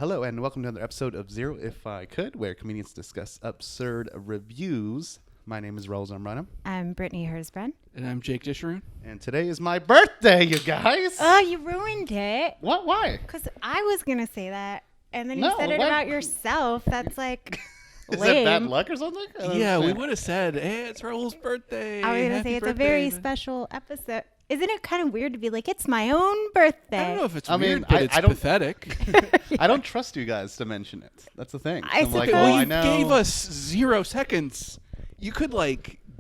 Hello and welcome to another episode of Zero If I Could, where comedians discuss absurd reviews. My name is Rose Zambrano. I'm Brittany Hersbrand. And I'm Jake Disharoon. And today is my birthday, you guys. Oh, you ruined it. What? Why? Because I was going to say that, and then you No, said it why- about yourself. That's like Is lame. that bad luck or something? I don't Yeah, we understand. would have said, hey, it's Raul's birthday. I was going to Happy say it's a birthday. very special episode. Isn't it kind of weird to be like, it's my own birthday? I don't know if it's I mean, weird, but it's I don't- pathetic. I don't trust you guys to mention it. That's the thing. I I'm like, suppose- well, Well, I you know. gave us 0 seconds. You could,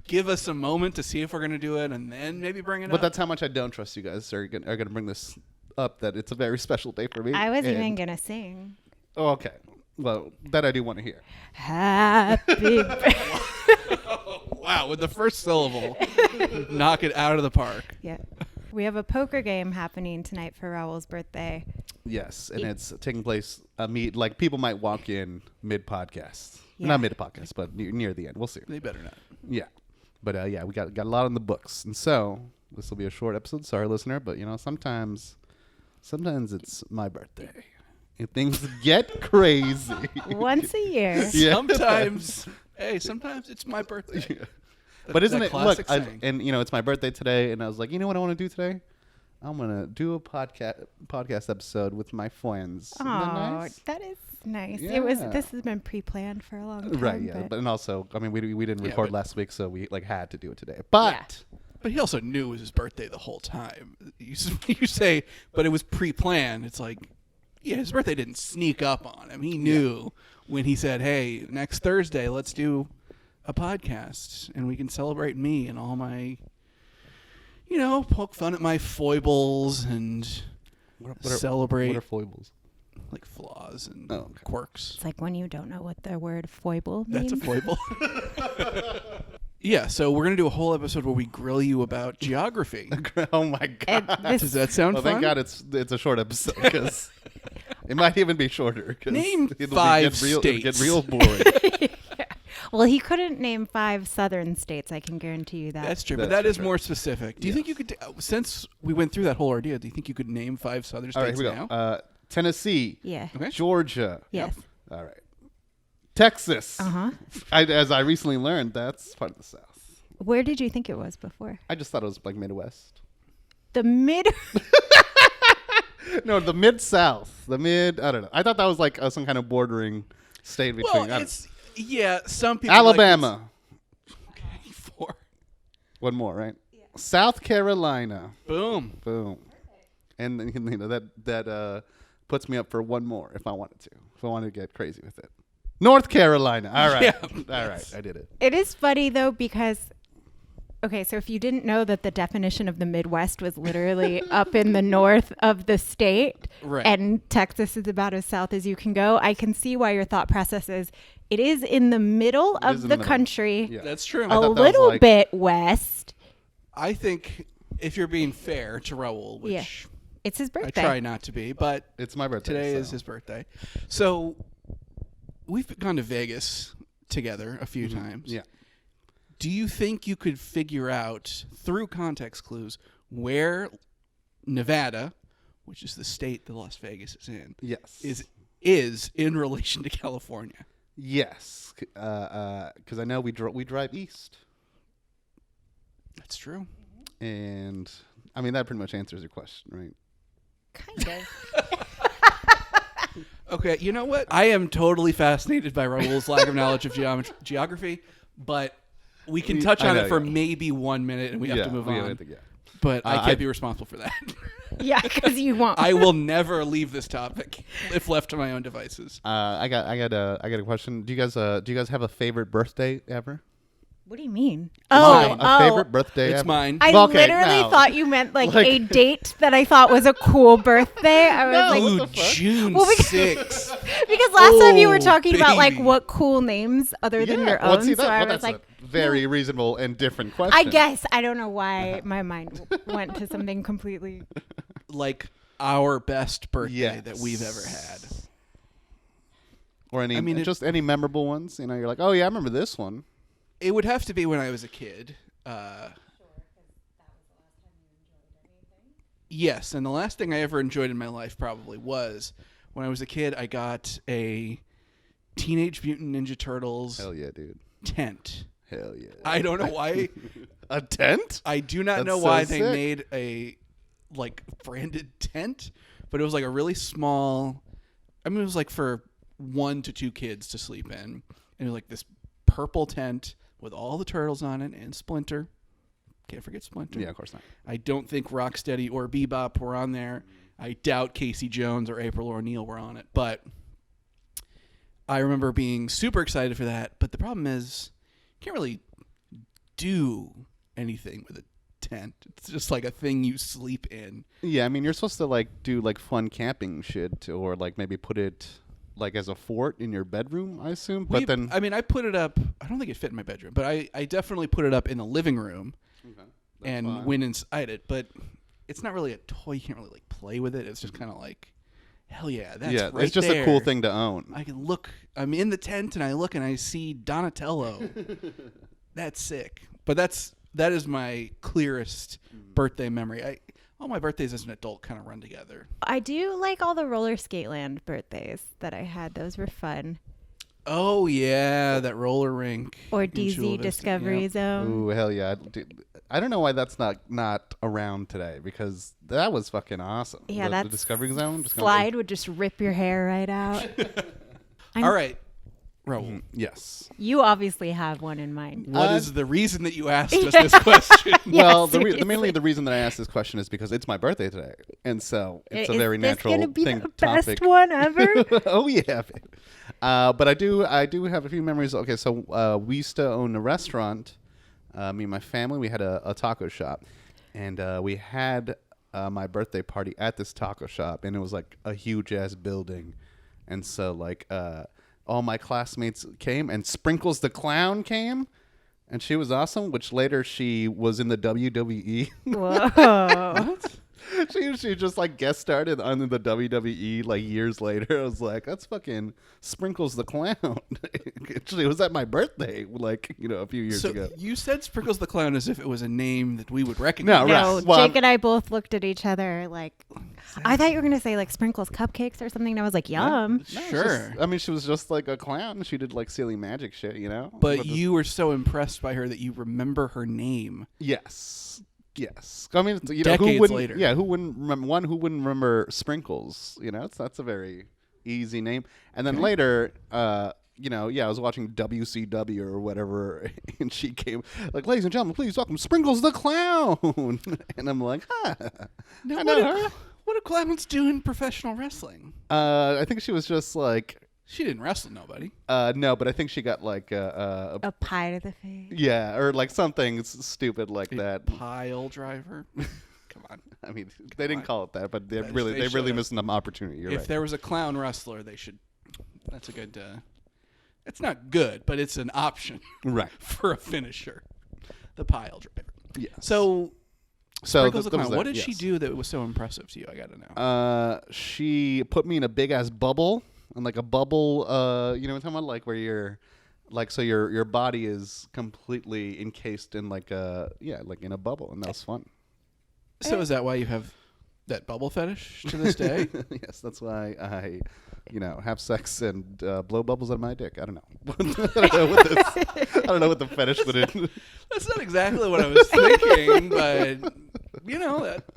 give us a moment to see if we're going to do it and then maybe bring it But up. that's how much I don't trust you guys are going to bring this up, that it's a very special day for me. I was and- even going to sing. Oh, okay. Well, that I do want to hear. Happy birthday. Wow, with the first syllable, knock it out of the park. Yeah. We have a poker game happening tonight for Raul's birthday. Yes, and it's taking place, people might walk in mid-podcast. Yeah. Not mid-podcast, but near the end. We'll see. They better not. Yeah. But, we got a lot on the books. And so, this will be a short episode. Sorry, listener. But, sometimes it's my birthday. And things get crazy. Once a year. Yeah. Sometimes it's my birthday. Yeah. But isn't that it, classic look, saying. it's my birthday today, and I was like, you know what I want to do today? I'm going to do a podcast episode with my friends. Isn't that Oh, nice? that is nice. Yeah. This has been pre-planned for a long time. Right, yeah. But and also, we didn't Yeah, record but- last week, so we had to do it today. But But he also knew it was his birthday the whole time. You say, but it was pre-planned. It's like, yeah, his birthday didn't sneak up on him. He knew when he said, hey, next Thursday, let's do a podcast, and we can celebrate me and all my, poke fun at my foibles and celebrate what are foibles? like flaws and Oh, okay. quirks. It's like when you don't know what the word foible means. That's a foible. Yeah, so we're going to do a whole episode where we grill you about geography. Oh my god! Does that sound Well, fun? thank God it's a short episode, because it might even be shorter. 'Cause Name it'll 5 it'll get states. real boring. Well, he couldn't name 5 southern states. I can guarantee you that. That's true, That's but that for is sure. more specific. Do you think you could, since we went through that whole ordeal, do you think you could name 5 southern All right, states here we now? go. Tennessee, Yeah. Okay. Georgia. Yes. All right. Texas. Uh-huh. As I recently learned, that's part of the South. Where did you think it was before? I just thought it was like Midwest. The mid. No, the Mid-South. I don't know. I thought that was like some kind of bordering state between. I Well, don't it's, some people. Alabama. Okay, 4. One more, right? Yeah. South Carolina. Boom. Boom. And then, that puts me up for one more if I wanted to. If I wanted to get crazy with it. North Carolina. All right. Yeah. All right. I did it. It is funny though because. Okay, so if you didn't know that the definition of the Midwest was literally up in the north of the state, Right. and Texas is about as south as you can go, I can see why your thought process is it is in the middle It is of in the the middle. country, Yeah. That's true. I a thought that was little like- bit west. I think if you're being fair to Raul, which Yeah. It's his I birthday. try not to be, but It's my birthday. today so. is his birthday. So we've gone to Vegas together a few times. Yeah. Do you think you could figure out through context clues where Nevada, which is the state that Las Vegas is in, Yes. is in relation to California? Yes. Because I know we drive east. That's true. And, that pretty much answers your question, right? Kind of. Okay, you know what? I am totally fascinated by Raul's lack of knowledge of geography, but we can touch I on know, it for yeah. maybe 1 minute and we have to move on. Yeah. But I I- can't be responsible for that. Yeah, because you won't. I will never leave this topic if left to my own devices. I got a question. Do you guys have a favorite birthday ever? What do you mean? Mine. A favorite birthday It's ever? mine. I Well, okay, literally now- thought you meant like Like- a date that I thought was a cool birthday. I was No. like, What Ooh, the fuck? June Well, because- 6th. because last time you were talking about like baby. what cool names other than your Well, own. see, So I was that's like, a very reasonable and different question. I guess I don't know why my mind went to something completely. Like our best birthday Yes. that we've ever had. Or any, I mean, just any memorable ones. You're like, oh yeah, I remember this one. It would have to be when I was a kid. Yes, and the last thing I ever enjoyed in my life probably was when I was a kid, I got a Teenage Mutant Ninja Turtles Hell yeah, dude. tent. Hell yeah. I don't know why. A tent? I do not That's know so why they sick. made a branded tent, but it was like a really small. I mean, it was like for 1 to 2 kids to sleep in, and it was like this purple tent with all the turtles on it and Splinter. Can't forget Splinter. Yeah, of course not. I don't think Rocksteady or Bebop were on there. I doubt Casey Jones or April O'Neil were on it, but I remember being super excited for that. But the problem is, you can't really do anything with a tent. It's just like a thing you sleep in. Yeah, I mean, you're supposed to like do like fun camping shit, or like maybe put it like as a fort in your bedroom, I assume. But then, I mean, I put it up. I don't think it fit in my bedroom, but I definitely put it up in the living room and fine. went inside it. But it's not really a toy. You can't really like play with it. It's just kind of like, hell yeah, that's yeah, right it's just there. a cool thing to own. I can look. I'm in the tent and I look and I see Donatello. That's sick. But that is my clearest birthday memory. All my birthdays as an adult kind of run together. I do like all the roller skate land birthdays that I had. Those were fun. Oh yeah, that roller rink. Or in Chula DZ Vista. Discovery Yep. Zone. Ooh, hell yeah. Dude, I don't know why that's not around today, because that was fucking awesome. Yeah, the that's Discovery Zone. Just slide would just rip your hair right out. All right, Raul. Yes. You obviously have one in mind. What is the reason that you asked us this question? Well, seriously. mainly the reason that I asked this question is because it's my birthday today, and so it's a Is very this natural gonna be thing. the topic. best one ever? Oh yeah, babe. But I do have a few memories. Okay, so we used to own a restaurant. Me and my family, we had a taco shop, and we had my birthday party at this taco shop, and it was like a huge ass building, and so like all my classmates came, and Sprinkles the Clown came, and she was awesome. Which later she was in the WWE. Whoa. She just like guest starred on the WWE like years later. I was like, that's fucking Sprinkles the Clown. Actually, it was at my birthday, like, a few years ago. You said Sprinkles the Clown as if it was a name that we would recognize. No, No, right. Well, Jake and I both looked at each other like, I thought you were going to say like Sprinkles Cupcakes or something. And I was like, yum. No, it's Sure. just- I mean, she was just like a clown. She did like silly magic shit, But With you were so impressed by her that you remember her name. Yes. I mean, who Decades wouldn't? later. Yeah, who wouldn't remember? Who wouldn't remember Sprinkles? That's a very easy name. And then later, I was watching WCW or whatever, and she came like, "Ladies and gentlemen, please welcome Sprinkles the Clown." And I'm like, "Huh, Now, I know her." what do clowns do in professional wrestling? I think she was just like, She didn't wrestle nobody. no, but I think she got like a A pie to the face. yeah, or like something stupid like that. Pile driver. Come on. I mean, they didn't call it that, but they They really should've. missed an opportunity. You're If right. there was a clown wrestler, they should. That's a good. It's not good, but it's an option Right. for a finisher. The pile driver. Yes. So Sprinkles the that was Clown. that, What did she yes. do that was so impressive to you? I gotta know. She put me in a big ass bubble, and like a bubble. You know what I'm talking about? Like where you're, like, so your body is completely encased in like like in a bubble, and that was fun. So is that why you have that bubble fetish to this day? Yes, that's why I, have sex and blow bubbles out of my dick. I don't know. I don't know what the fetish would. That's not exactly what I was thinking, but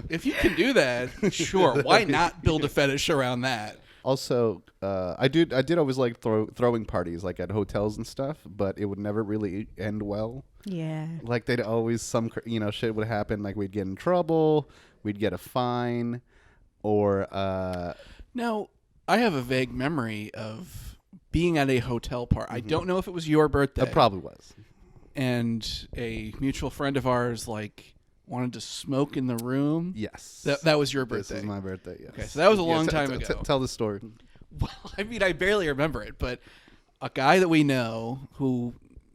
if you can do that, sure. Why not build a fetish around that? Also, I did always like throwing parties like at hotels and stuff, but it would never really end well. Yeah. Like they'd always shit would happen. Like we'd get in trouble, we'd get a fine, or Now, I have a vague memory of being at a hotel party. I don't know if it was your birthday. that probably was. And a mutual friend of ours wanted to smoke in the room. Yes, That was your birthday. This is my birthday. Yes. Okay, so that was a Yeah, long time ago. Tell the story. Well, I mean, I barely remember it, but a guy that we know who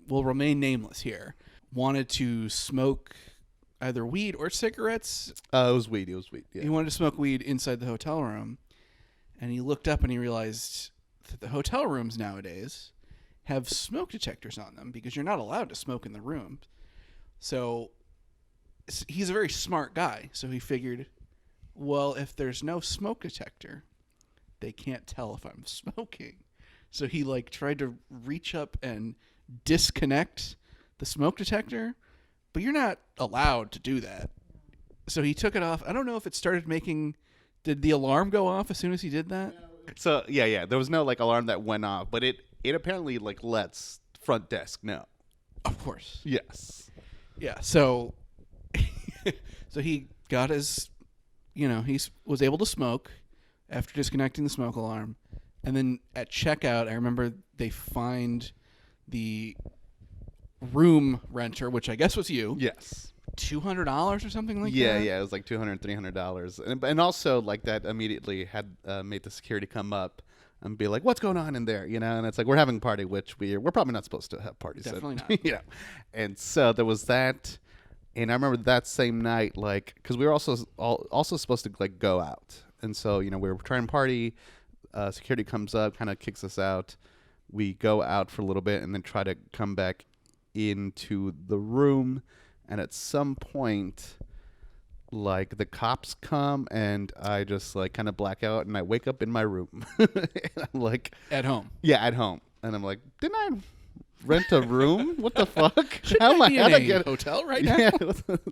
will remain nameless here wanted to smoke either weed or cigarettes. It was weed. Yeah. He wanted to smoke weed inside the hotel room, and he looked up and he realized that the hotel rooms nowadays have smoke detectors on them because you're not allowed to smoke in the room. So he's a very smart guy, so he figured, well, if there's no smoke detector, they can't tell if I'm smoking. So he like tried to reach up and disconnect the smoke detector, but you're not allowed to do that. So he took it off. I don't know if it started making. Did the alarm go off as soon as he did that? So yeah, there was no like alarm that went off, but it apparently like lets front desk know. Of course. Yes. Yeah. So, so he got his, he was able to smoke after disconnecting the smoke alarm, and then at checkout, I remember they find the room renter, which I guess was you. Yes. $200 or something like that. Yeah, it was like $200, $300, and also like that immediately had made the security come up and be like, "What's going on in there?" And it's like we're having a party, which we're probably not supposed to have parties. Definitely not. And so there was that, and I remember that same night, like, because we were also supposed to like go out, and so we were trying to party. Security comes up, kind of kicks us out. We go out for a little bit, and then try to come back into the room. And at some point, like, the cops come, and I just, like, kind of black out, and I wake up in my room. And I'm like... At home. Yeah, at home. And I'm like, didn't I rent a room? What the fuck? How am I in a hotel right now? Yeah,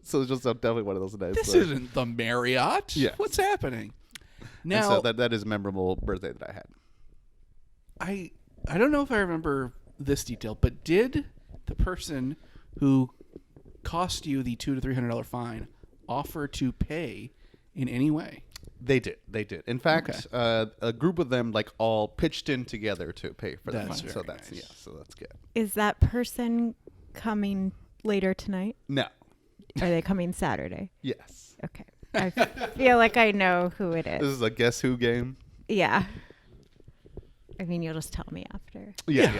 so it's just definitely one of those days. This isn't the Marriott. Yeah. What's happening? Now, and so that is a memorable birthday that I had. I don't know if I remember this detail, but did the person who cost you the $200 to $300 fine offer to pay in any way? They did. In fact, a group of them like all pitched in together to pay for the fine. So that's nice. so that's good. Is that person coming later tonight? No. Are they coming Saturday? Yes. Okay. I feel like I know who it is. This is a guess who game. Yeah. I mean, you'll just tell me after. Yeah.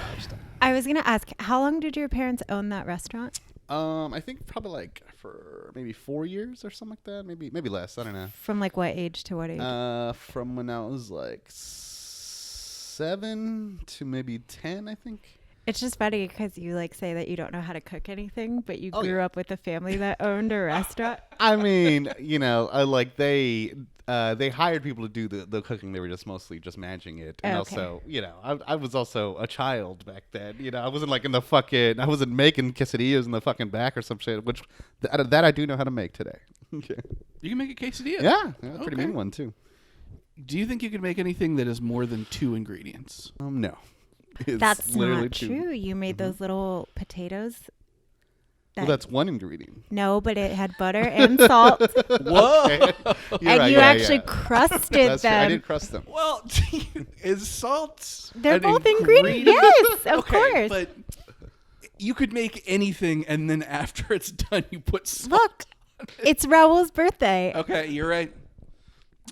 I was gonna ask, how long did your parents own that restaurant? I think probably like for maybe 4 years or something like that. Maybe less. I don't know. From like what age to what age? From when I was like 7 to maybe 10, I think. It's just funny because you like say that you don't know how to cook anything, but you grew yeah. up with a family that owned a restaurant. I mean, like they hired people to do the cooking. They were just mostly just managing it. And also, I was also a child back then. I wasn't like I wasn't making quesadillas in the fucking back or some shit, which that I do know how to make today. Okay. You can make a quesadilla? Yeah, pretty mean one too. Do you think you could make anything that is more than 2 ingredients? No. That's literally not true. You made those little potatoes. Well, that's one ingredient. No, but it had butter and salt. Whoa! Okay. And you actually crusted That's them. True. I did crust them. Well, is salt They're an both ingredients. Yes, of course. But you could make anything, and then after it's done, you put salt. Look, it's Raul's birthday. Okay, you're right.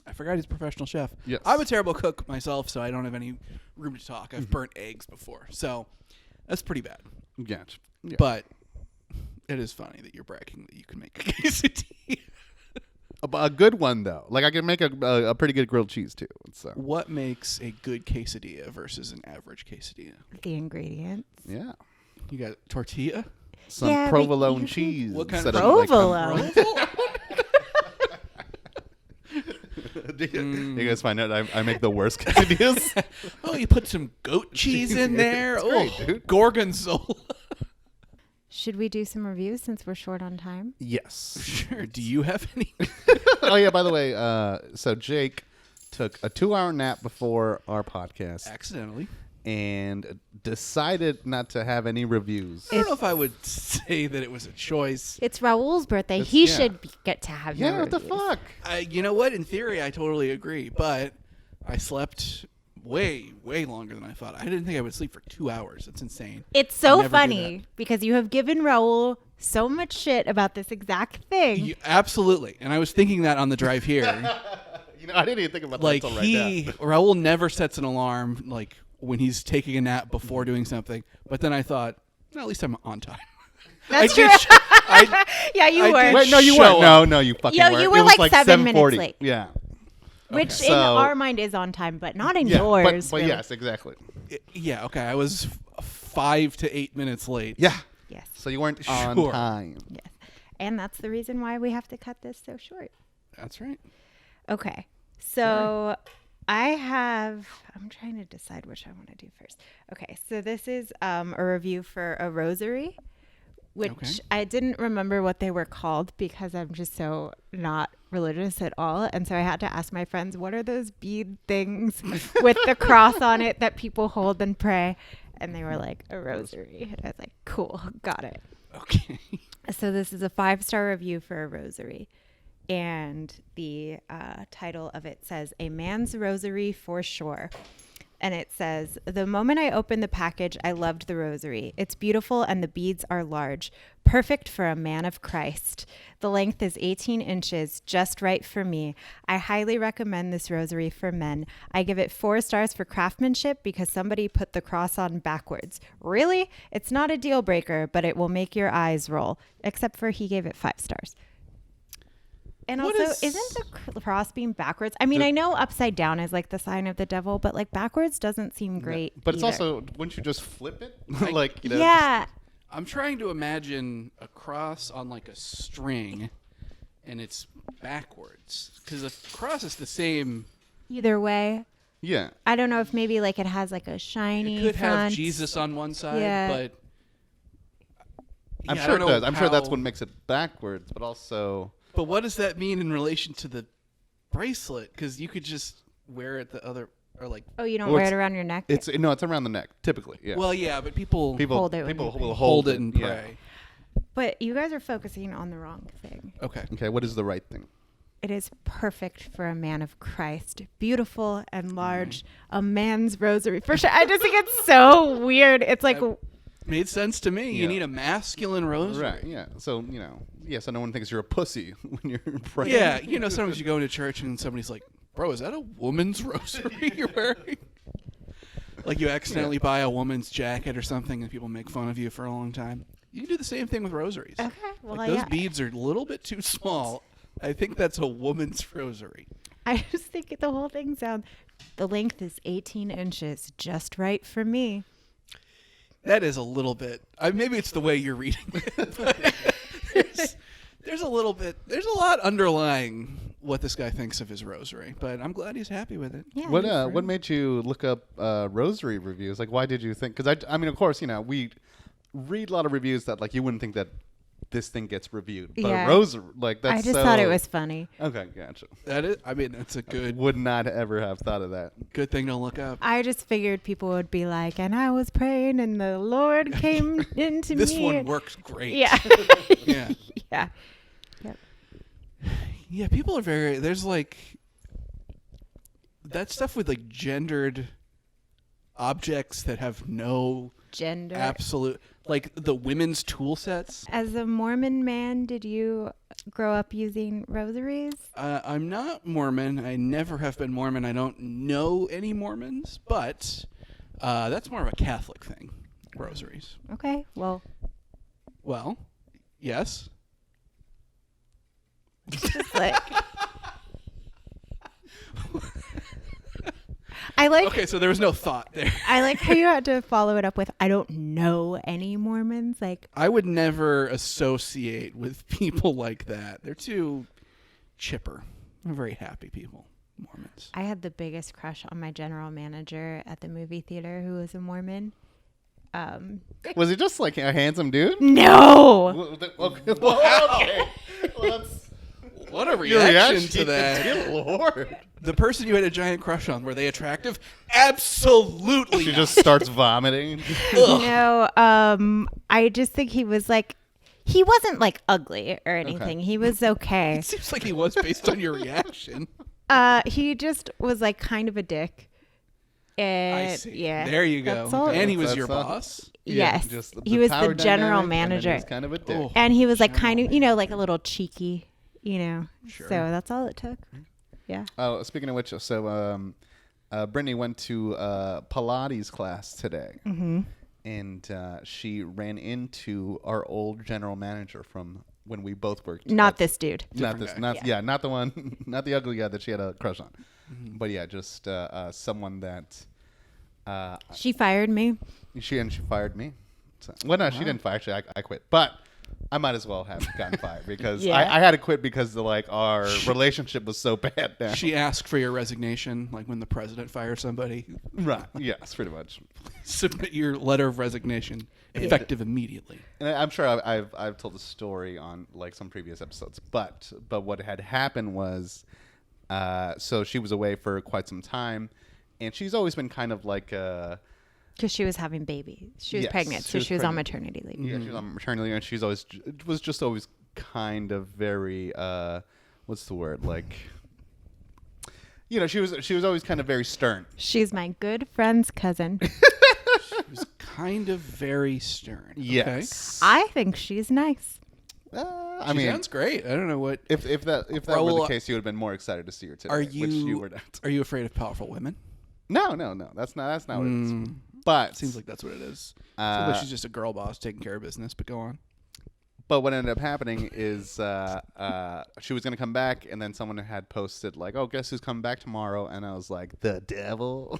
I forgot he's a professional chef. Yes. I'm a terrible cook myself, so I don't have any room to talk. I've burnt eggs before, so that's pretty bad. Gotcha. Yeah. But it is funny that you're bragging that you can make a quesadilla. A good one, though. Like, I can make a pretty good grilled cheese, too. So. What makes a good quesadilla versus an average quesadilla? The ingredients. Yeah. You got tortilla? Some provolone cheese. What kind instead of provolone? You guys find out I make the worst quesadillas? Oh, you put some goat cheese in there? Great, dude. Gorgonzola. Should we do some reviews since we're short on time? Yes. Sure. Do you have any? Oh, yeah, by the way, so Jake took a 2-hour nap before our podcast Accidentally. and decided not to have any reviews. I don't know if I would say that it was a choice. It's Raul's birthday. It's- He yeah. should get to have Yeah, no what the reviews. fuck? You know what? In theory, I totally agree. But I slept way, way longer than I thought. I didn't think I would sleep for 2 hours. That's insane. It's I so never do funny because you have given Raul so much shit about this exact thing. Absolutely. And I was thinking that on the drive here. I didn't even think about Like, that until right now. Raul never sets an alarm, like, when he's taking a nap before doing something. But then I thought, well, at least I'm on time. That's I true. did Yeah, you I were. did Wait, no, you show weren't. up. No, you fucking Yo, weren't. you It were was like 7 minutes 7:40. late. Yeah. Which in So- our mind is on time, but not in Yeah, yours. but really. yes, exactly. Yeah, okay. I was 5 to 8 minutes late. Yeah. Yes. So you weren't on Sure. time. Yes. And that's the reason why we have to cut this so short. That's right. Okay. So I'm trying to decide which I want to do first. Okay, so this is a review for a rosary, which Okay. I didn't remember what they were called because I'm just so not religious at all. And so I had to ask my friends, what are those bead things with the cross on it that people hold and pray? And they were like, a rosary. And I was like, cool, got it. Okay. So this is a 5-star review for a rosary. And the title of it says, A Man's Rosary for Sure. And it says, the moment I opened the package, I loved the rosary. It's beautiful and the beads are large. Perfect for a man of Christ. The length is 18 inches, just right for me. I highly recommend this rosary for men. I give it 4 stars for craftsmanship because somebody put the cross on backwards. Really? It's not a deal breaker, but it will make your eyes roll. Except for he gave it 5 stars. And What also, is- isn't the cross being backwards? I mean, I know upside down is like the sign of the devil, but like backwards doesn't seem great. But it's either. also, wouldn't you just flip it? Like, you know, Yeah. I'm trying to imagine a cross on like a string, and it's backwards because a cross is the same. Either way. yeah. I don't know if maybe like it has like a shiny It could have front. Jesus on one side, Yeah. but I'm Yeah, I sure it don't know does. I'm sure that's how- what makes it backwards, but also. But what does that mean in relation to the bracelet? Because you could just wear it the other, or like. Oh, you don't Well, wear it's- it around your neck? It's around the neck, typically. Yeah. Well, yeah, but people Hold it when people you will pray. hold it and yeah. pray. But you guys are focusing on the wrong thing. Okay. Okay, what is the right thing? It is perfect for a man of Christ. Beautiful and large. A man's rosary. For sure. I just think it's so weird. It's like, Made sense to me. Yeah. You need a masculine rosary. Right. Yeah. So so no one thinks you're a pussy when you're praying. Yeah, sometimes you go into church and somebody's like, "Bro, is that a woman's rosary you're wearing?" Like you accidentally buy a woman's jacket or something, and people make fun of you for a long time. You can do the same thing with rosaries. okay. Well, Like those yeah. beads are a little bit too small. I think that's a woman's rosary. I just think the whole thing sounds. The length is 18 inches, just right for me. That is a little bit. Maybe it's the way you're reading it. But there's a little bit. There's a lot underlying what this guy thinks of his rosary. But I'm glad he's happy with it. Yeah. What good for what him. made you look up rosary reviews? Like, why did you think? Because I mean, of course, we read a lot of reviews that like you wouldn't think that this thing gets reviewed, but Yeah. a rosary, like that's. I just so, thought it was funny. Okay, gotcha. That is. I mean, it's a good Would not ever have thought of that. thing to look up. I just figured people would be like, and I was praying, and the Lord came into This me. one works great. Yeah. Yeah. Yeah. Yeah, people are very. There's like that stuff with like gendered objects that have no Gender. absolute, like the women's tool sets. As a Mormon man, did you grow up using rosaries? I'm not Mormon. I never have been Mormon. I don't know any Mormons, but that's more of a Catholic thing. Rosaries. Okay. Well, Well, yes. just like. I like. Okay, so there was no thought there. I like how you had to follow it up with, I don't know any Mormons. Like, I would never associate with people like that. They're too chipper. They're very happy people, Mormons. I had the biggest crush on my general manager at the movie theater who was a Mormon. Was he just like a handsome dude? No! Okay. Well, that's What a your reaction to that. Good Lord. The person you had a giant crush on, were they attractive? Absolutely. She not. just starts vomiting. No, I just think he was like, he wasn't like ugly or anything. He was okay. It seems like he was based on your reaction. He just was like kind of a dick. And I see. yeah. There you go. that's all. And he was That's your all. boss. Yes. just He was power the general dynamic, and then manager. he's kind of a dick. Oh. And he was like kind of, like a little cheeky, Sure. So that's all it took. Yeah. Oh, speaking of which, so Brittany went to Pilates class today, and she ran into our old general manager from when we both worked. Not at- this dude. Not Different this. guy. Not yeah. Not the one. Not the ugly guy that she had a crush on. But yeah, just someone that She fired me. she fired me. So, well, no, she didn't fire. Actually, I quit. But I might as well have gotten fired because Yeah. I had to quit because our relationship was so bad now. She asked for your resignation, like when the president fires somebody. Right. Yes, pretty much. Submit your letter of resignation, effective immediately. And I'm sure I've told the story on some previous episodes, but what had happened was, so she was away for quite some time, and she's always been kind of like a. Because she was having babies. She was Yes, pregnant, so she was on pregnant. maternity leave. Yeah, she was on maternity leave, and she's always was just always kind of very what's the word, she was always kind of very stern. She's my good friend's cousin. She was kind of very stern. Yes, I think she's nice. I She mean, sounds great. I don't know what. if that were Raul, the case, you would have been more excited to see her today. Are Which you were not. Are you afraid of powerful women? No. That's not what it is. But Seems like that's what it is. Seems like she's just a girl boss taking care of business. But go on. But what ended up happening is she was going to come back, and then someone had posted oh, guess who's coming back tomorrow? And I was like, the devil.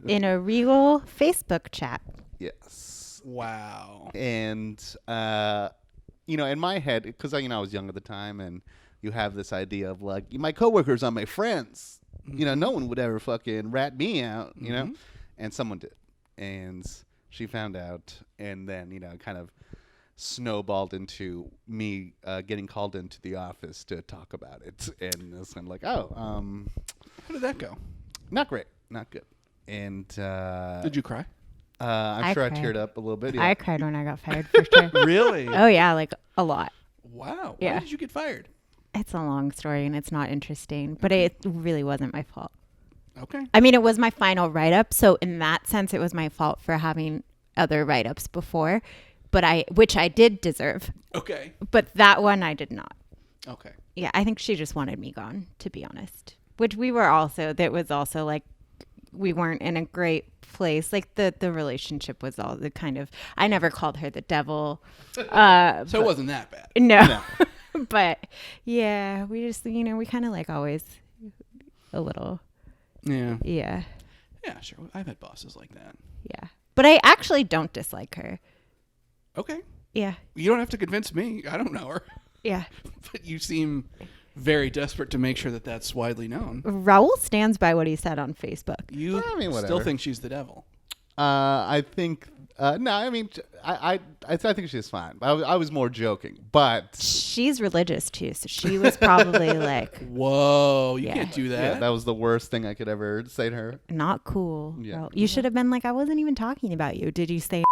In a real Facebook chat. Yes. Wow. And in my head, because I was young at the time, and you have this idea of my coworkers are my friends. No one would ever fucking rat me out. And someone did, and she found out, and then kind of snowballed into me getting called into the office to talk about it, and it's kind of How did that go? not great, not good. And Did you cry? I'm sure I cried. teared up a little bit. Yeah. I cried when I got fired for sure. Really? Oh, yeah, a lot. Wow. Yeah. Why did you get fired? It's a long story and it's not interesting, but it really wasn't my fault. Okay. I mean, it was my final write-up, so in that sense, it was my fault for having other write-ups before, which I did deserve. Okay. But that one I did not. Okay. Yeah, I think she just wanted me gone, to be honest. Which we were also, that was also we weren't in a great place. The relationship was all the kind of, I never called her the devil. So it wasn't that bad. No. But yeah, we just, we kind of always a little. Yeah. Yeah. Yeah, sure. I've had bosses like that. Yeah. But I actually don't dislike her. Okay. Yeah. You don't have to convince me. I don't know her. Yeah. But you seem very desperate to make sure that that's widely known. Raul stands by what he said on Facebook. You I mean, still whatever. think she's the devil. I think no. I mean, I think she's fine. I was more joking, but She's religious too, so she was probably Whoa, you Yeah. can't do yeah, that. that was the worst thing I could ever say to her. not cool. Yeah. Raul. You should have been I wasn't even talking about you. Did you say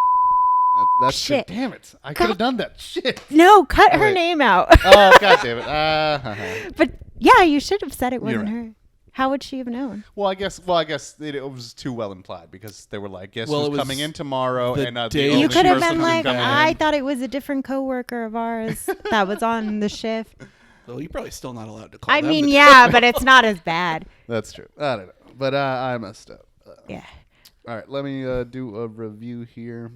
That's Shit. Damn it! I could have done that. Shit. no? Cut her wait. name out. Oh god damn it. But yeah, you should have said it wasn't right. her. How would she have known? Well, I guess it was too well implied because they were like, "Guess Well, it who's was coming in tomorrow?" the And the day only You could have person been who's like, coming in- I thought it was a different coworker of ours that was on the shift. Well, you're probably still not allowed to call I them mean, the yeah, but it's not as bad. That's true. I don't know, but I messed up. Yeah. All right, let me do a review here.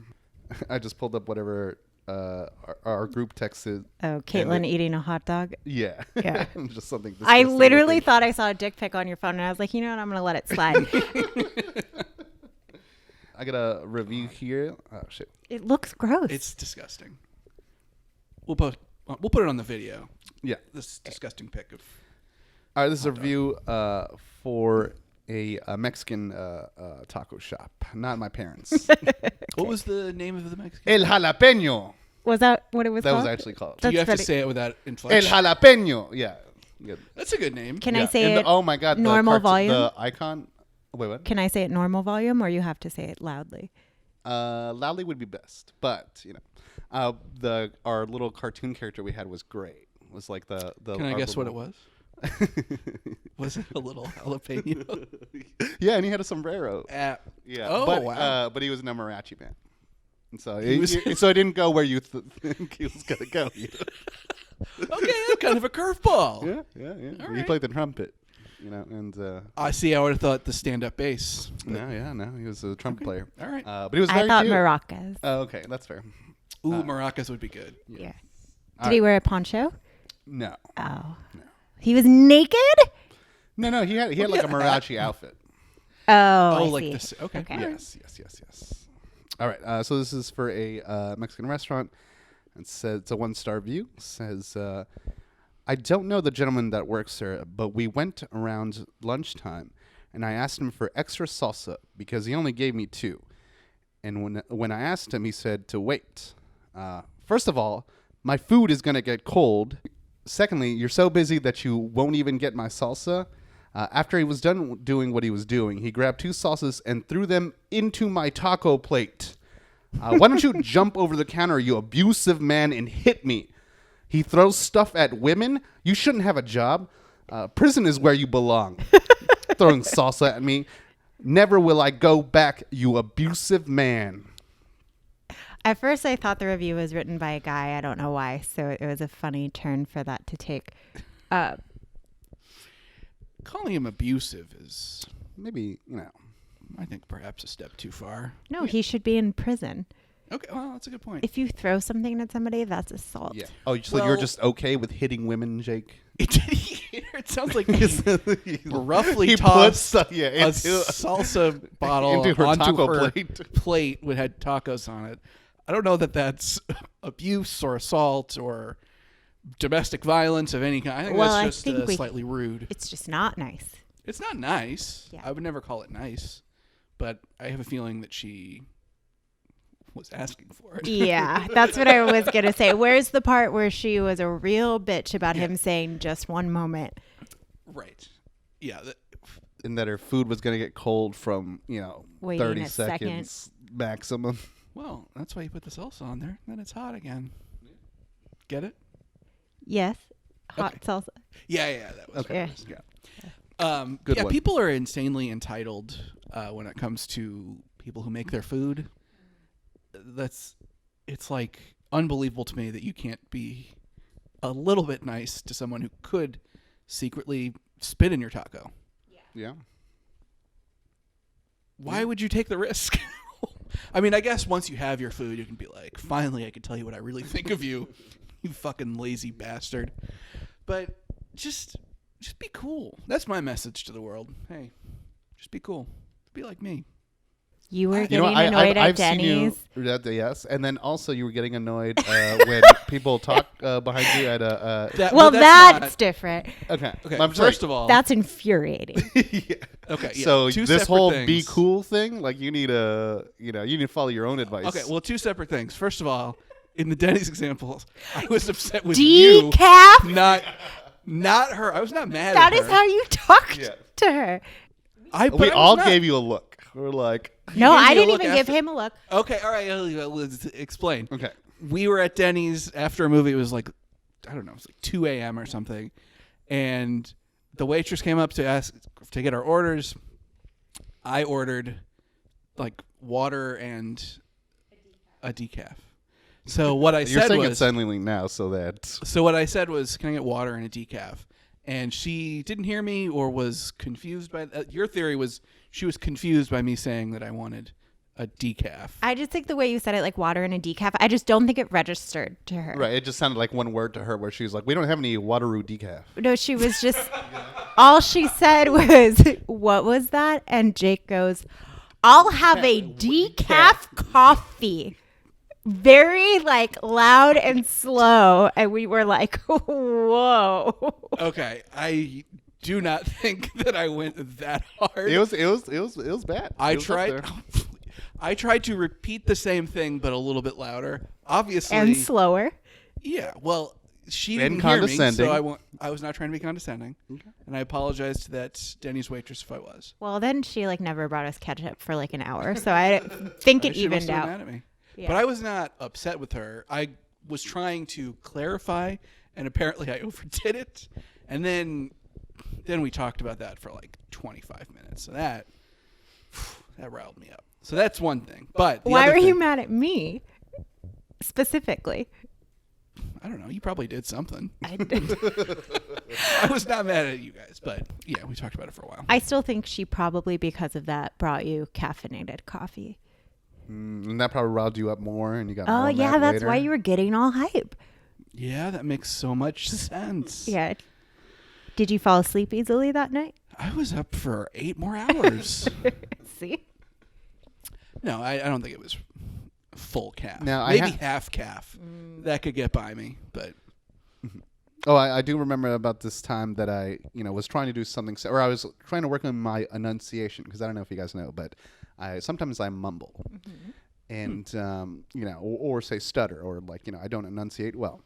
I just pulled up whatever our group text is. Oh, Caitlin eating a hot dog. Yeah. Yeah. Just something. I disgusting literally looking. thought I saw a dick pic on your phone, and I was like, you know what? I'm going to let it slide. I got a review here. Oh shit. It looks gross. It's disgusting. We'll put it on the video. Yeah. This disgusting pic of. All right, this is a review for a Mexican taco shop, not my parents. What was the name of the Mexican? El Jalapeño. was that what it was That called? was actually called. Do you That's have to funny. say it without El inflection? Jalapeño. Yeah. Good. That's a good name. Can Yeah. I say And it? oh my god. normal volume? The icon. Wait, what? Can I say it normal volume, or you have to say it loudly? Loudly would be best, but our little cartoon character we had was great. It was like the. Can I guess what it was? Was it a little jalapeno? Yeah, and he had a sombrero. Yeah. Oh, but, wow. but he was in a mariachi band. And so So it didn't go where you think he was gonna go. Okay, that's kind of a curveball. Yeah. All He right. played the trumpet, and I see. I would have thought the stand-up bass. no, he was a trumpet player. All right. But he was very I thought cute. maracas. Oh, okay, that's fair. Ooh, maracas would be good. Yeah. All Did he right. wear a poncho? No, Oh. He was naked? no, he had like a mariachi outfit. Oh, Oh, I like see. this. Okay. Okay. Yes. All right. So this is for a Mexican restaurant. It says it's a 1-star review. Says, I don't know the gentleman that works there, but we went around lunchtime, and I asked him for extra salsa because he only gave me 2. And when I asked him, he said to wait. First of all, my food is going to get cold. Secondly, you're so busy that you won't even get my salsa. After he was done doing what he was doing, he grabbed 2 salsas and threw them into my taco plate. Why don't you jump over the counter, you abusive man, and hit me? He throws stuff at women? You shouldn't have a job. Prison is where you belong. Throwing salsa at me. Never will I go back, you abusive man. At first, I thought the review was written by a guy. I don't know why. So it was a funny turn for that to take. Calling him abusive is, Maybe, I think, perhaps a step too far. No, he should be in prison. Okay, well, that's a good point. If you throw something at somebody, that's assault. Yeah. Oh, so you're just okay with hitting women, Jake? It sounds like he's roughly He tossed puts, a salsa bottle into her onto taco her plate. plate with had tacos on it. I don't know that that's abuse or assault or domestic violence of any kind. I think that's just slightly rude. It's just not nice. It's not nice. Yeah. I would never call it nice, but I have a feeling that she was asking for it. Yeah, that's what I was going to say. Where's the part where she was a real bitch about him saying just one moment? Right. Yeah. And that her food was going to get cold from, Waiting 30 a seconds maximum. Well, that's why you put the salsa on there. Then it's hot again. Get it? Yes. Hot salsa. Yeah. That was Okay. what it was. Good one. People are insanely entitled when it comes to people who make their food. It's like unbelievable to me that you can't be a little bit nice to someone who could secretly spit in your taco. Yeah. Why would you take the risk? I mean, I guess once you have your food, you can be like, finally, I can tell you what I really think of you, you fucking lazy bastard. But just be cool. That's my message to the world. Hey, just be cool. Be like me. You were getting annoyed at Denny's. Yes, and then also you were getting annoyed when people talk behind you at a. That's different. Okay. First of all, that's infuriating. Yeah. Okay. Yeah, so this whole things. be cool thing, like you need to follow your own advice. Okay. Well, 2 separate things. First of all, in the Denny's examples, I was upset with Decaf? you, not her. I was not mad. That at her. is how you talked to her. We all gave you a look. We're like. No, I didn't even give him a look. Okay, all right. Let's explain. Okay. We were at Denny's after a movie. It was like, I don't know, it was like 2 a.m. or something. And the waitress came up to ask to get our orders. I ordered like water and a decaf. So what I You're said saying was, it silently now, so that. So what I said was, can I get water and a decaf? And she didn't hear me or was confused by your theory was she was confused by me saying that I wanted a decaf. I just think the way you said it, like water and a decaf, I just don't think it registered to her. Right. It just sounded like one word to her where she was like, we don't have any Wateroo decaf. No, she was just, all she said was, what was that? And Jake goes, I'll have a decaf coffee. Very like loud and slow, and we were like, "Whoa!" Okay, I do not think that I went that hard. It was bad. I tried to repeat the same thing, but a little bit louder, obviously, and slower. Yeah, well, she didn't hear me, so I was not trying to be condescending, and I apologize to that Denny's waitress if I was. Well, then she like never brought us ketchup for like an hour, so I think it she must evened have out. been mad at me. Yeah. But I was not upset with her. I was trying to clarify, and apparently I overdid it. And then we talked about that for like 25 minutes. So that riled me up. So that's one thing. But why were you mad at me specifically? I don't know. You probably did something. I did. I was not mad at you guys, but yeah, we talked about it for a while. I still think she probably, because of that, brought you caffeinated coffee. And that probably riled you up more, and you got. Oh yeah, that's later. why you were getting all hype. Yeah, that makes so much sense. Yeah. Did you fall asleep easily that night? I was up for 8 more hours. See? No, I don't think it was full calf. Now, Maybe half calf. That could get by me, but Oh, I do remember about this time that I, was trying to do something, or I was trying to work on my enunciation, because I don't know if you guys know, but sometimes I mumble, and or say stutter, or I don't enunciate well.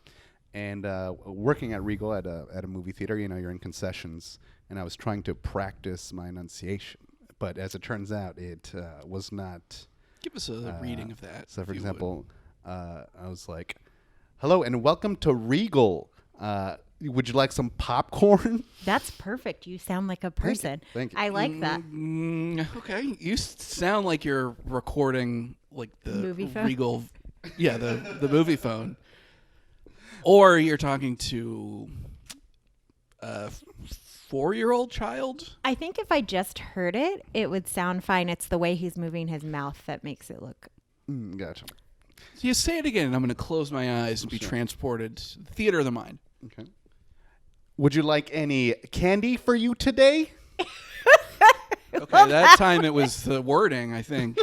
And working at Regal at a movie theater, you're in concessions, and I was trying to practice my enunciation, but as it turns out, it was not. give us a reading of that. So, for if you example, I was like, "Hello and welcome to Regal. Would you like some popcorn?" That's perfect. You sound like a person. Thank you. I like that. Okay, you sound like you're recording like the Movie phone? Regal, the movie phone, or you're talking to a 4-year-old child. I think if I just heard it, it would sound fine. It's the way he's moving his mouth that makes it look. Gotcha. So you say it again, and I'm going to close my eyes and be transported to the theater of the mind. Okay. Would you like any candy for you today? Okay, that time it was the wording, I think.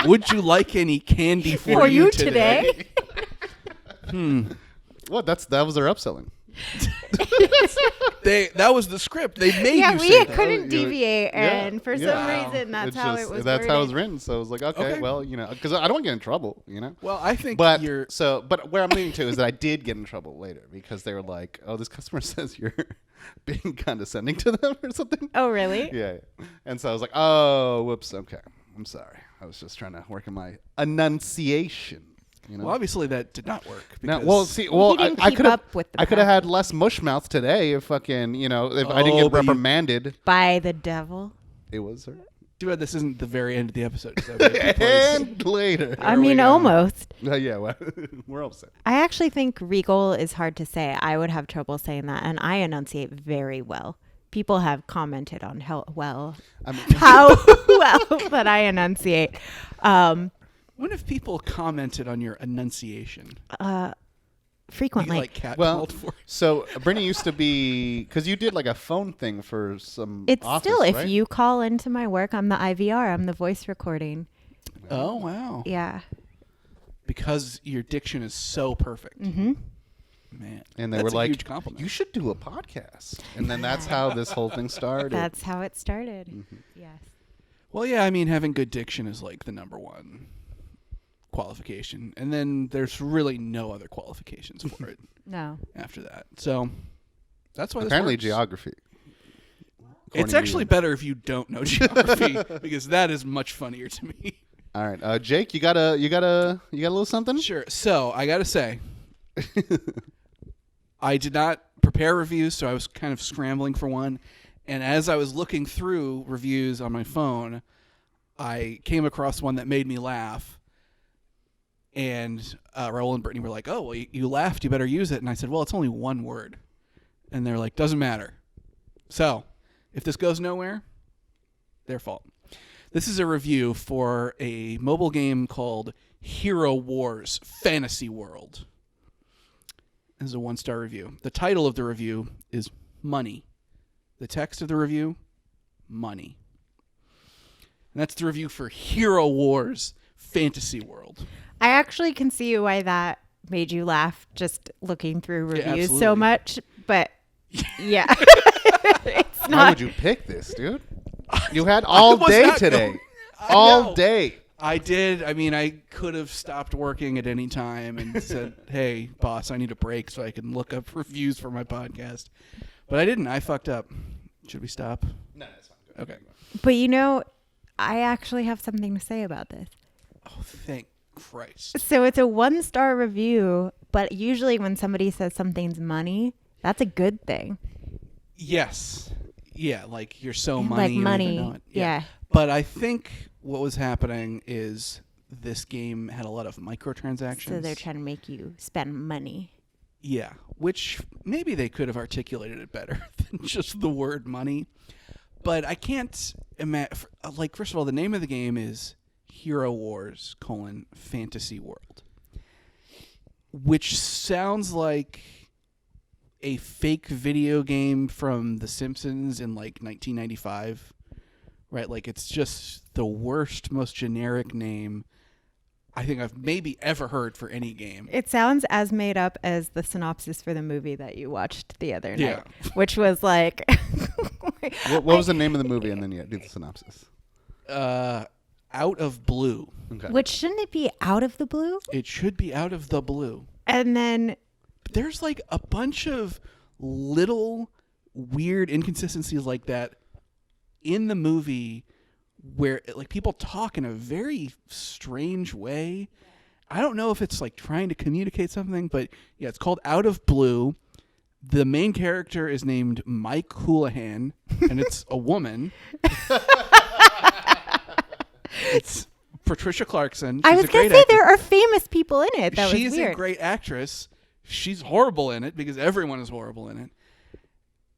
Would you like any candy for you today? What? That was their upselling. That was the script. They made Yeah, you we say that. couldn't deviate, and for some Wow. reason, that's how it was. That's how it was worded. written. So I was like, okay. Okay. Well, because I don't want to get in trouble, Well, I think But you're. but where I'm leading to is that I did get in trouble later because they were like, "Oh, this customer says you're being condescending to them or something." Oh, really? Yeah. And so I was like, "Oh, whoops. Okay, I'm sorry. I was just trying to work on my enunciation." Well, obviously that did not work. Now, because- He didn't I keep could have. up with the I could have pattern. had less mush mouth today if fucking if I didn't Oh, get but you- reprimanded. By the devil. It was her. Too bad this isn't the very end of the episode. 'Cause that would take place. And later. I we mean, go. almost. Yeah, well, we're all set. I actually think Regal is hard to say. I would have trouble saying that, and I enunciate very well. People have commented on how well that I enunciate. When have people commented on your enunciation? Frequently. You, like cat Well, called for? so Brittany used to be because you did like a phone thing for some. It's office, still, if right? you call into my work, I'm the IVR. I'm the voice recording. Oh wow! Yeah. Because your diction is so perfect. Mm-hmm. Man, And they that's were a like, huge compliment. "You should do a podcast," and then that's how this whole thing started. That's how it started. Yes. Well, yeah, I mean, having good diction is like the number one qualification, and then there's really no other qualifications for it No. after that. So that's why Apparently, this works. geography. It's according to actually you. better if you don't know geography because that is much funnier to me. All right, Jake, you got a little something? Sure. So I gotta say, I did not prepare reviews, so I was kind of scrambling for one. And as I was looking through reviews on my phone, I came across one that made me laugh. And Raul and Brittany were like, "Oh, well, you laughed. You better use it." And I said, "Well, it's only one word." And they're like, "Doesn't matter." So if this goes nowhere, their fault. This is a review for a mobile game called Hero Wars Fantasy World. This is a 1-star review. The title of the review is Money. The text of the review, Money. And that's the review for Hero Wars Fantasy World. I actually can see why that made you laugh just looking through Yeah, reviews so absolutely. much. But yeah, it's Why not. would you pick this, dude? You had all was day not today. going- I All know. day. I did. I mean, I could have stopped working at any time and said, "Hey, boss, I need a break so I can look up reviews for my podcast." But I didn't. I fucked up. Should we stop? No, that's fine. Okay. But I actually have something to say about this. Oh, thank Christ. So it's a 1-star review, but usually when somebody says something's money, that's a good thing. Yes. Yeah, like you're so money. Like you don't money, even know it. yeah. But I think what was happening is this game had a lot of microtransactions. So they're trying to make you spend money. Yeah, which maybe they could have articulated it better than just the word money. But I can't imagine. Like, first of all, the name of the game is Hero Wars: Fantasy World, which sounds like a fake video game from The Simpsons in like 1995, right? Like, it's just the worst, most generic name. I think I've maybe ever heard for any game. It sounds as made up as the synopsis for the movie that you watched the other night, Yeah. which was like... What was the name of the movie? And then do the synopsis. Out of Blue. Okay. Which shouldn't it be Out of the Blue? It should be Out of the Blue. And then... There's like a bunch of little weird inconsistencies like that in the movie where like people talk in a very strange way. I don't know if it's like trying to communicate something, but yeah, it's called Out of Blue. The main character is named Mike Houlihan, and it's a woman. It's Patricia Clarkson. I was going to say there are famous people in it. That was She's weird. a great actress. She's horrible in it because everyone is horrible in it.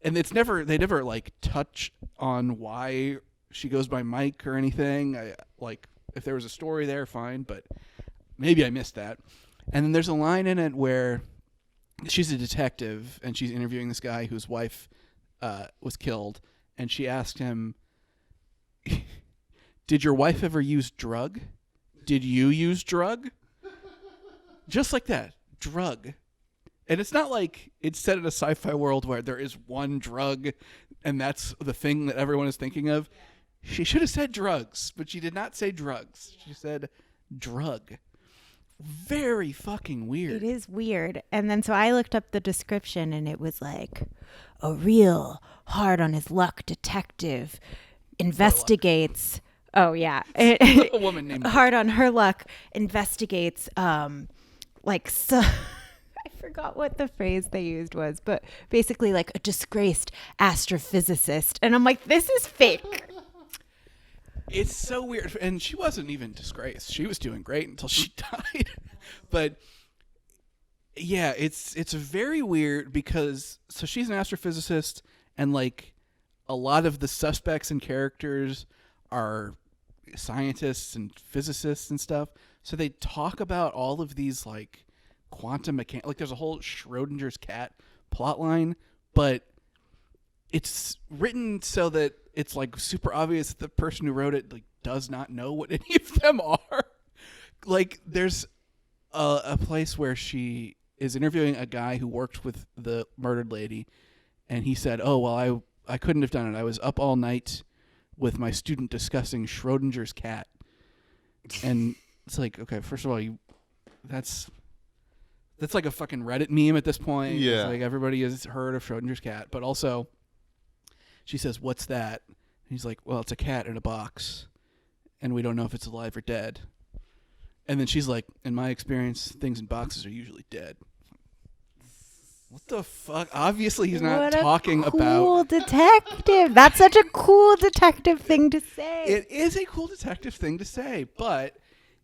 And they never like touch on why she goes by Mike or anything. If there was a story there, fine, but maybe I missed that. And then there's a line in it where she's a detective and she's interviewing this guy whose wife was killed, and she asked him, "Did your wife ever use drug? Did you use drug?" Just like that, drug. And it's not like it's set in a sci-fi world where there is one drug and that's the thing that everyone is thinking of. She should have said drugs, but she did not say drugs. She said drug. Very fucking weird. It is weird. And then so I looked up the description and it was like, a real hard on his luck detective investigates. Oh, yeah. A woman named Hard on her luck investigates I forgot what the phrase they used was, but basically like a disgraced astrophysicist. And I'm like, this is fake. It's so weird. And she wasn't even disgraced. She was doing great until she died. But yeah, it's very weird because so she's an astrophysicist, and like a lot of the suspects and characters are scientists and physicists and stuff. So they talk about all of these like quantum mechanics. Like there's a whole Schrodinger's cat plot line, but it's written so that it's like super obvious that the person who wrote it like does not know what any of them are. Like there's a place where she is interviewing a guy who worked with the murdered lady, and he said, "Oh, well, I couldn't have done it. I was up all night with my student discussing Schrodinger's cat." And it's like, okay, first of all, that's like a fucking Reddit meme at this point. Yeah. It's like everybody has heard of Schrodinger's cat. But also, she says, "What's that?" And he's like, "Well, it's a cat in a box, and we don't know if it's alive or dead." And then she's like, "In my experience, things in boxes are usually dead." What the fuck? Obviously, he's not talking about... Cool detective. That's such a cool detective thing to say. It is a cool detective thing to say, but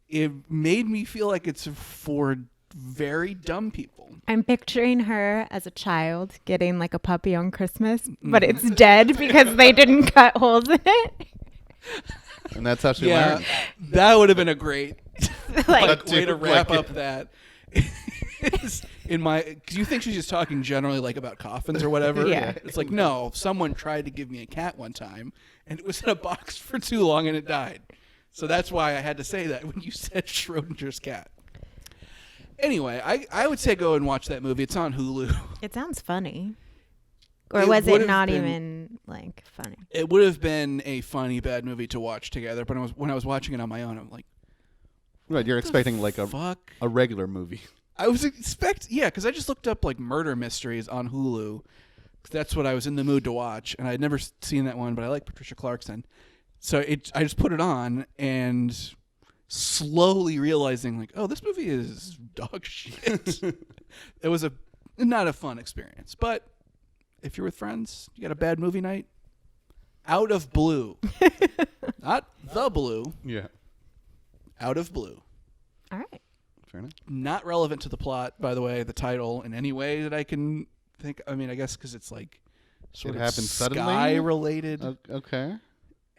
it made me feel like it's for very dumb people. I'm picturing her as a child getting like a puppy on Christmas, but it's dead because they didn't cut holes in it. And that's how she learned. That would have been a great Like, way to wrap up that. Do you think she's just talking generally like about coffins or whatever? Yeah. It's like, no, someone tried to give me a cat one time and it was in a box for too long and it died. So that's why I had to say that when you said Schrodinger's cat. Anyway, I would say go and watch that movie. It's on Hulu. it sounds funny. Or It was would it have not been- even like funny? It would have been a funny bad movie to watch together, but when I was watching it on my own, I'm like, Right, you're expecting like fuck. a regular movie. I was because I just looked up like murder mysteries on Hulu. 'Cause that's what I was in the mood to watch, and I had never seen that one, but I like Patricia Clarkson, so I just put it on and slowly realizing like, oh, this movie is dog shit. It was not a fun experience, but if you're with friends, you got a bad movie night. Out of Blue, not The Blue. Yeah. Out of Blue. All right. Fair enough. Not relevant to the plot, by the way, the title in any way that I can think. I mean, I guess because it's like sort It of happened suddenly? sky related, Okay.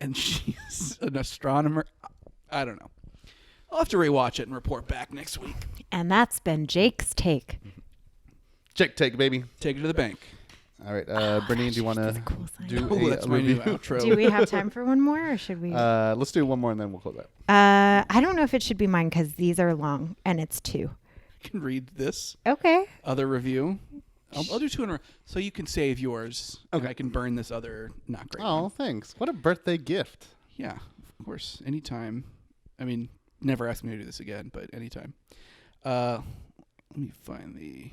and she's an astronomer. I don't know. I'll have to rewatch it and report back next week. And that's been Jake's take. Check take, baby. Take it to the bank. All right, Brittany, do you want to cool sign. do Oh, a that's my new review? outro. Do we have time for one more, or should we? Let's do one more and then we'll close out. I don't know if it should be mine because these are long, and it's 2. I can read this Okay. other review. I'll do 2 in a row, so you can save yours. Okay. And I can burn this other not great Oh, one. thanks. What a birthday gift. Yeah, of course. Anytime. I mean, never ask me to do this again, but anytime. Let me find the...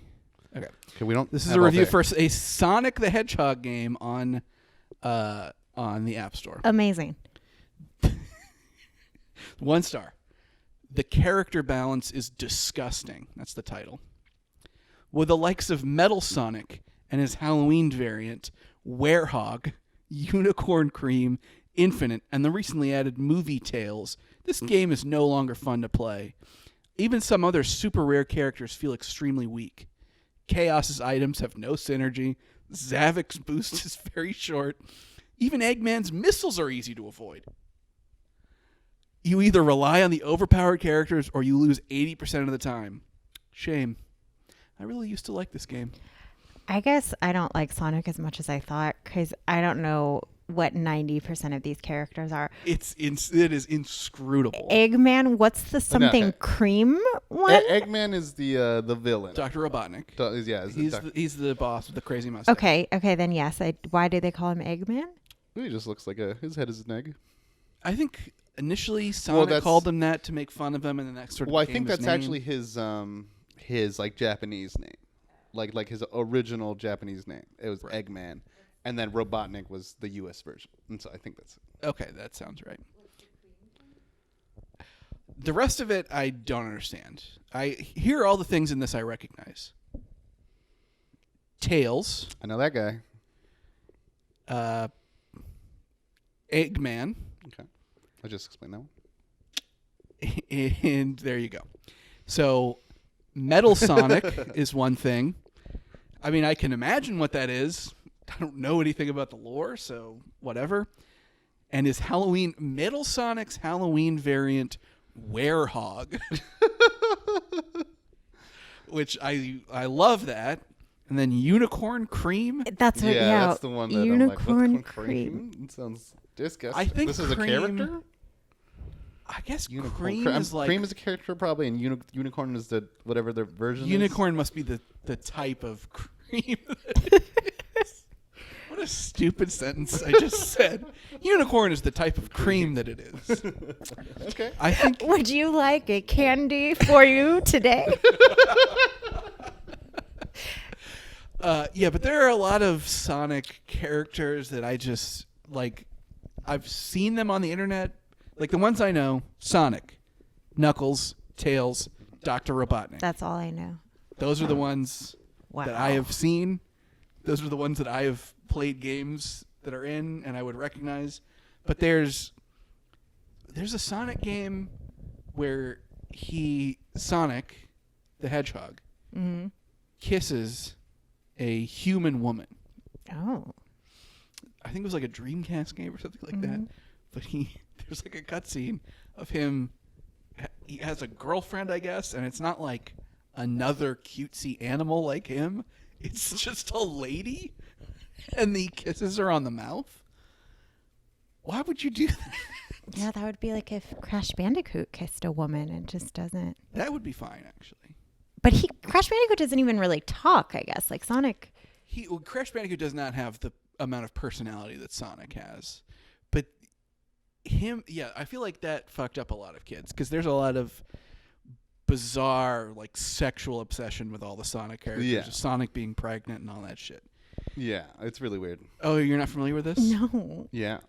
Okay. Okay, we don't. This is have a all review day. for a Sonic the Hedgehog game on the App Store. Amazing. 1 star. The character balance is disgusting. That's the title. With the likes of Metal Sonic and his Halloween variant, Werehog, Unicorn Cream, Infinite, and the recently added Movie Tales, this game is no longer fun to play. Even some other super rare characters feel extremely weak. Chaos's items have no synergy. Zavik's boost is very short. Even Eggman's missiles are easy to avoid. You either rely on the overpowered characters or you lose 80% of the time. Shame. I really used to like this game. I guess I don't like Sonic as much as I thought because I don't know what 90% of these characters are. It is inscrutable. Eggman, what's the something okay. cream one? Eggman is the villain. Dr. Robotnik. He's the boss with the crazy mustache. Okay, then yes. Why do they call him Eggman? He just looks like his head is an egg. I think initially Sonic called him that to make fun of him, and then that sort of Well, I became think his that's name. actually his like Japanese name, like his original Japanese name. It was Right. Eggman, and then Robotnik was the U.S. version, and so I think that's it. Okay, that sounds right. The rest of it, I don't understand. I hear all the things in this I recognize. Tails, I know that guy. Eggman, Okay, I just explained that one. and there you go. So, Metal Sonic is one thing. I mean, I can imagine what that is. I don't know anything about the lore, so whatever. And his Metal Sonic's Halloween variant, Werehog, which I love that. And then Unicorn Cream. That's what, yeah. That's the one that Unicorn I'm like, cream. It sounds disgusting. I think this is a cream- character. I guess Unicorn. Cream is like... Cream is a character probably, and Unicorn is the whatever their version. Unicorn must be the type of cream. What a stupid sentence I just said. Unicorn is the type of cream that it is. is. Okay. I think Would you like a candy for you today? yeah, but there are a lot of Sonic characters that I just like. I've seen them on the internet. Like the ones I know: Sonic, Knuckles, Tails, Dr. Robotnik. That's all I know. Those are the ones that I have seen. Those are the ones that I have played games that are in and I would recognize. But there's a Sonic game where Sonic, the Hedgehog, kisses a human woman. Oh. I think it was like a Dreamcast game or something like that. But there's like a cutscene of him. He has a girlfriend, I guess, and it's not like another cutesy animal like him. It's just a lady, and he kisses her on the mouth. Why would you do that? Yeah, that would be like if Crash Bandicoot kissed a woman and just doesn't. That would be fine, actually. But Crash Bandicoot doesn't even really talk, I guess. Like Sonic. Crash Bandicoot does not have the amount of personality that Sonic has. But I feel like that fucked up a lot of kids because there's a lot of bizarre, like, sexual obsession with all the Sonic characters. Yeah. Sonic being pregnant and all that shit. Yeah, it's really weird. Oh, you're not familiar with this? No. Yeah.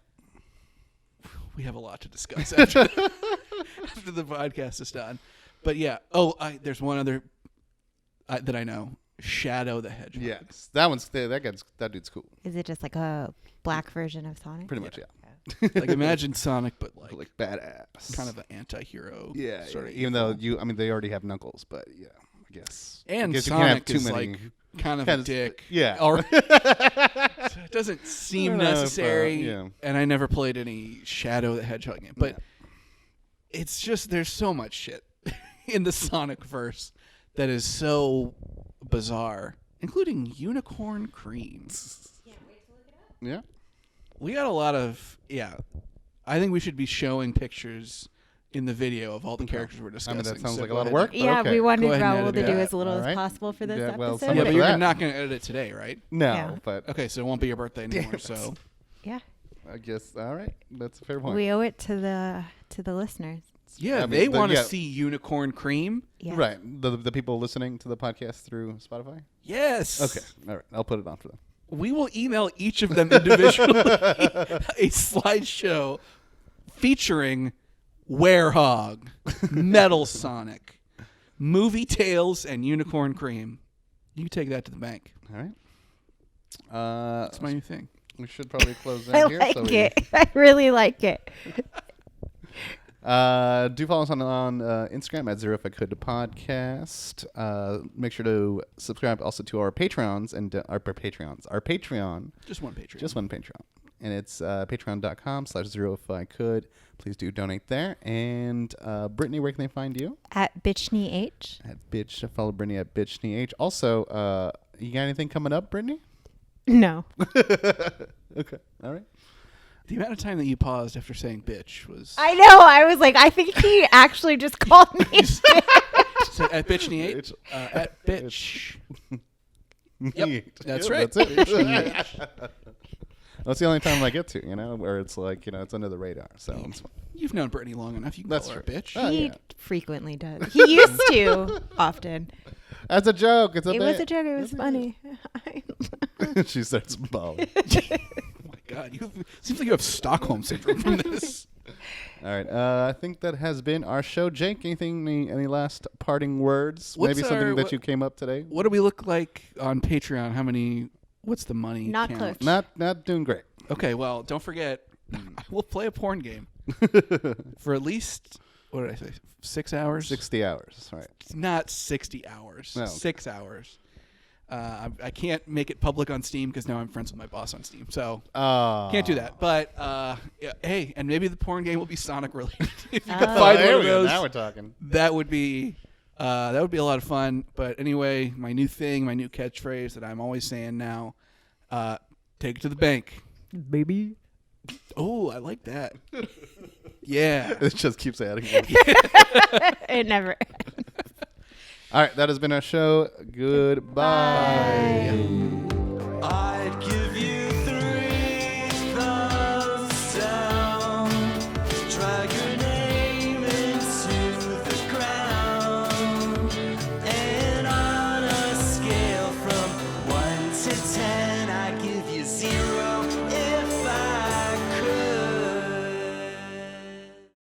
We have a lot to discuss after the podcast is done. But yeah. Oh, there's one other that I know. Shadow the Hedgehog. Yes, that dude's cool. Is it just like a black version of Sonic? Pretty much, yeah. Like imagine Sonic, but like badass, kind of an anti-hero. Yeah, sort of even though they already have Knuckles, but yeah, I guess. And I guess Sonic you is can't have too many. like kind of a dick. Yeah. So it doesn't seem I don't know if, necessary. yeah. And I never played any Shadow the Hedgehog game, but it's just there's so much shit in the Sonic verse that is so bizarre including unicorn cream. Yeah. We got a lot of, I think we should be showing pictures in the video of all the characters we're I discussing. mean, that sounds So like a go lot of ahead. work. But Yeah, okay. we wanted Go ahead and Raul edit to do that. as little All as right. possible for this Yeah, well, episode. some Yeah, of but for you're that. not going to edit it today, right? No, Yeah. but Okay, so it won't be your birthday anymore, so. Yeah, I guess, all right. That's a fair point. we owe it to the listeners. Yeah, I mean, they want to yeah. see unicorn cream. Yeah. Right. The people listening to the podcast through Spotify? Yes. Okay. All right. I'll put it on for them. We will email each of them individually a slideshow featuring Werehog, Metal Sonic, Movie Tales, and Unicorn Cream. You take that to the bank. All right. That's my new thing. We should probably close I out here. like it. I really like it. Do follow us on Instagram at Zero If I Could Podcast. Make sure to subscribe also to our Patreons and our Patreon. Just one Patreon. Just one Patreon. And it's patreon.com/Zero If I Could. Please do donate there. And Brittany, where can they find you? At BitchNeH. At Bitch. Follow Brittany at BitchNeH. Also, you got anything coming up, Brittany? No. Okay. All right. The amount of time that you paused after saying bitch was... I know. I was like, I think he actually just called me. So at bitch at bitch. Yep. That's Yeah, right. That's it. That's the only time I get to, where it's like, it's under the radar. So it's fine. You've known Brittany long enough. You can That's call her a true. bitch. Oh, He yeah. frequently does. He used to often. That's a joke. It's a It bit. was a joke. It was funny. She starts bawling. Oh my God, seems like you have Stockholm syndrome from this. All right. I think that has been our show. Jake, any last parting words? What's Maybe something our- that you came up today? What do we look like on Patreon? What's the money Not count? close. Not doing great. Okay, well, don't forget, we'll play a porn game for at least, what did I say, 6 hours? 60 hours. Right. It's not 60 hours. No. 6 hours. I can't make it public on Steam because now I'm friends with my boss on Steam, so can't do that. But yeah, hey, and maybe the porn game will be Sonic related. If you can find there one of we go. those, Now we're talking. that would be a lot of fun. But anyway, my new thing, my new catchphrase that I'm always saying now: take it to the bank, baby. Oh, I like that. Yeah. It just keeps adding. It never. All right. That has been our show. Goodbye. Bye. I